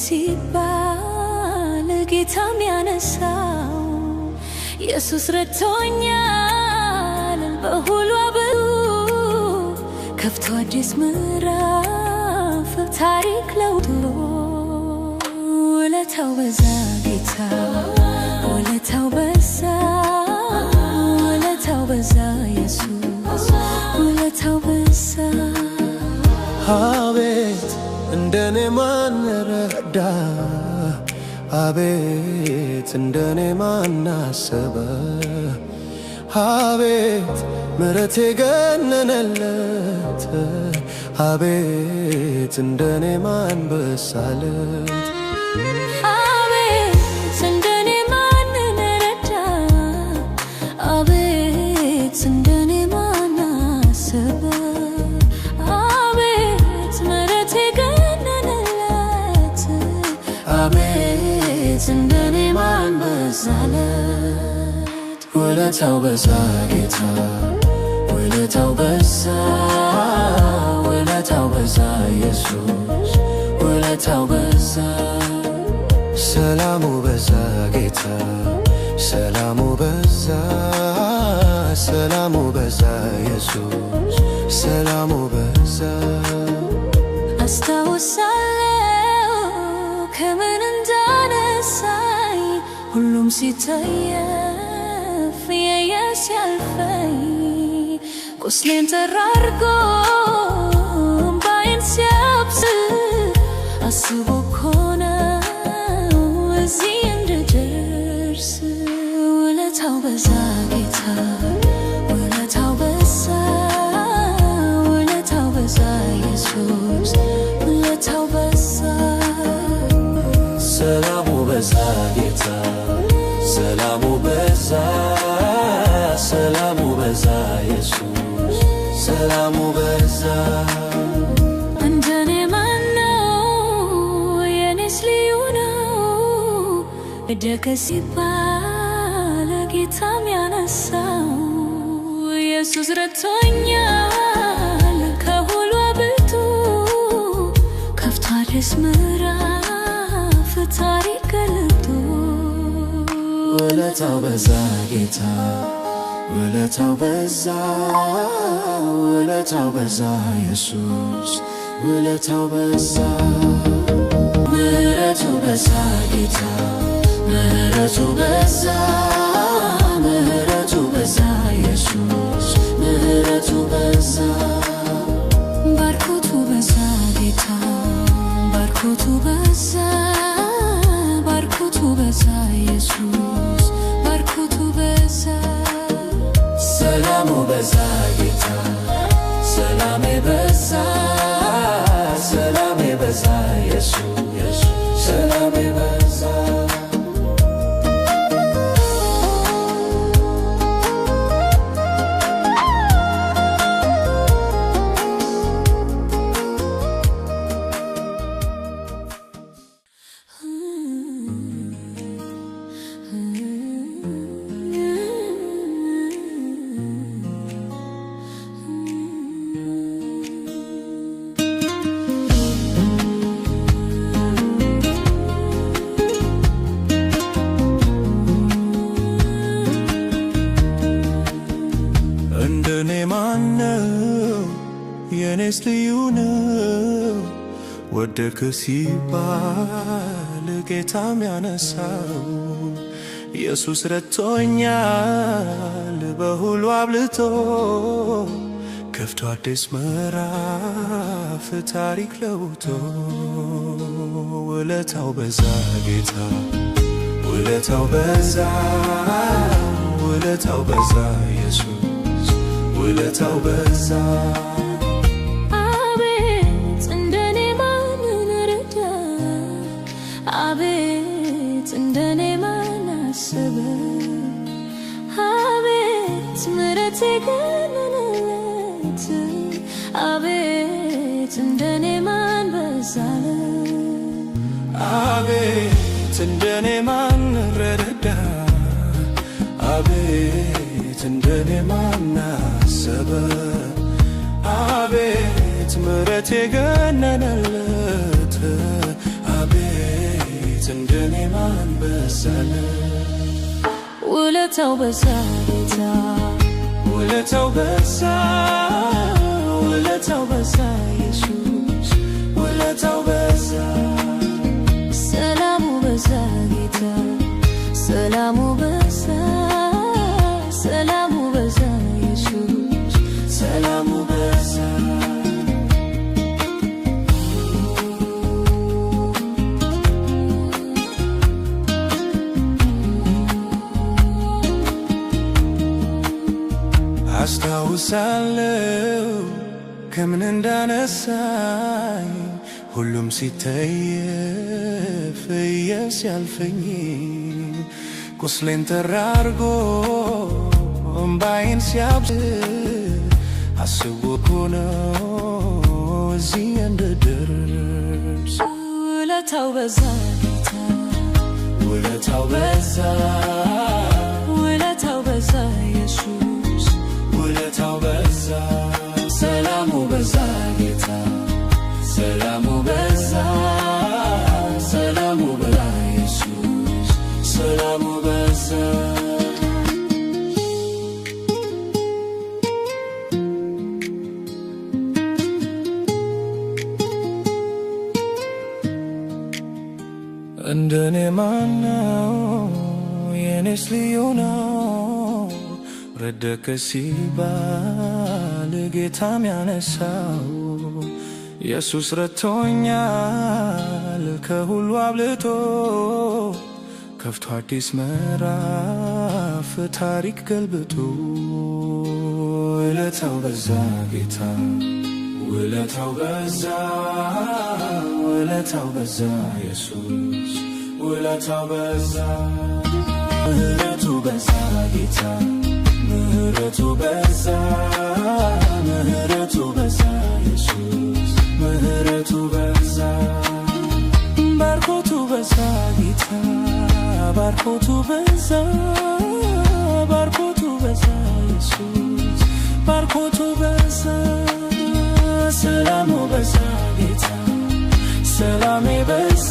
ሲባል ጌታም ያነሳው ኢየሱስ ረድቶኛል በሁሉ አብሮ ከፍቶ አዲስ ምዕራፍ ታሪክ ለውጦ ውለታው በዛ ጌታ ውለታው በዛ ውለታው በዛ ኢየሱስ ውለታው በዛ አቤት እንደኔ ማን ረዳ አቤት እንደኔ ማን አሰበ አቤት ምሕረት የገነነለት አቤት እንደኔ ማን በሳለት አቤት እንደኔ ማን ረዳ አቤት እንደኔ ማን አሰበ አቤት ምሕረት የገነነለት አቤት እንደኔ ማን በሳለት ውለታው በዛ ጌታ ውለታው በዛ ውለታው በዛ ኢየሱስ ውለታው በዛ ሰላሙ በዛ ጌታ ሰላሙ በዛ ሰላሙ በዛ ኢየሱስ ሰላሙ በዛ አስታውሳለሁ ከምን እንዳነሳኝ ሁሉም ሲታየፍ የየስ ያልፈኝ ቁስሌን ተራርጎ እምባዬን ሲያብስ አስቦ እኮ ነው እዚህ እንድደርስ ውለታው በዛ ጌታ ውለታው በዛ ውለታው በዛ ኢየሱስ ውለታው በዛ ሰላሙ በዛ ጌታ ሰላሙ በዛ ሰላሙ በዛ ኢየሱስ ሰላሙ በዛ እንደኔ ማነው የኔስ ልዩ ነው ደከ ሲባል ጌታም ያነሳው ኢየሱስ ረድቶኛል ከሁሉ አብልጦ ከፍቶ አዲስ ምዕራፍ ታሪክ ገልጦ ውለታው በዛ ጌታ ውለታው በዛ ውለታው በዛ ኢየሱስ ውለታው በዛ ምሕረቱ በዛ ጌታ ምሕረቱ በዛ ምሕረቱ በዛ ኢየሱስ ምሕረቱ በዛ ባርኮቱ በዛ ጌታ ባርኮቱ በዛ ባርኮቱ በዛ ኢየሱስ ባርኮቱ በዛ ሰላሙ በዛ ጌታ ሰላሜ በዛ ሰላሜ በዛ ኢየሱስ ሰላሜ በዛ እንደኔ ማነው የኔስ ልዩ ነው ወደክ ሲባል ጌታም ያነሳው ኢየሱስ ረድቶኛል በሁሉ አብልጦ ከፍቶ አዲስ ምዕራፍ ታሪክ ለውጦ ውለታው በዛ ጌታ ውለታው በዛ ውለታው በዛ ኢየሱስ ውለታው በዛ አቤት እንደኔ ማን ረዳ አቤት እንደኔ ማን አሰበ አቤት ምሕረት የገነነለት አቤት እንደኔ ማን በዛለት አቤት እንደኔ ማን ረዳ አቤት እንደኔ ማን አሰበ አቤት ምሕረት የገነነለት አቤት በዛለት ውለታው በዛ ጌታ ውለታው በዛ ውለታው በዛ ኢየሱስ ውለታው በዛ ሰላሙ በዛ ጌታ ሰላሙ በዛ ሰላሙ በዛ ኢየሱስ ሰላሙ በዛ አስታውሳለሁ ከምን እንዳነሳኝ ሁሉም ሲተየፍ ሲያልፈኝ ቁስሌን ተራርጎ እምባዬን ሲያብስ አስቦ እኮ ነው እዚህ እንድደርስ ውለታው በዛ ጌታ ውለታው በዛ ውለታው በዛ ኢየሱስ ውለታው በዛ ሰላሙ በዛ ጌታ ሰላሙ በዛ ሰላሙ በዛ ኢየሱስ ሰላሙ በዛ እንደኔ ማነው የኔስ ልዩ ነው ረደከ ሲባል ጌታም ያነሳው ኢየሱስ ረድቶኛል ከሁሉ አብልጦ ከፍቶ አዲስ ምዕራፍ ታሪክ ገልብጦ ውለታው በዛ ጌታ ውለታው በዛ ውለታው በዛ ኢየሱስ ውለታው በዛ ምህረቱ በዛ ጌታ ምህረቱ በዛ ምህረቱ በዛ ኢየሱስ ምህረቱ በዛ ባርኮቱ በዛ ጌታ ባርኮቱ በዛ ባርኮቱ በዛ ኢየሱስ ባርኮቱ በዛ ሰላሙ በዛ ጌታ ሰላሜ በዛ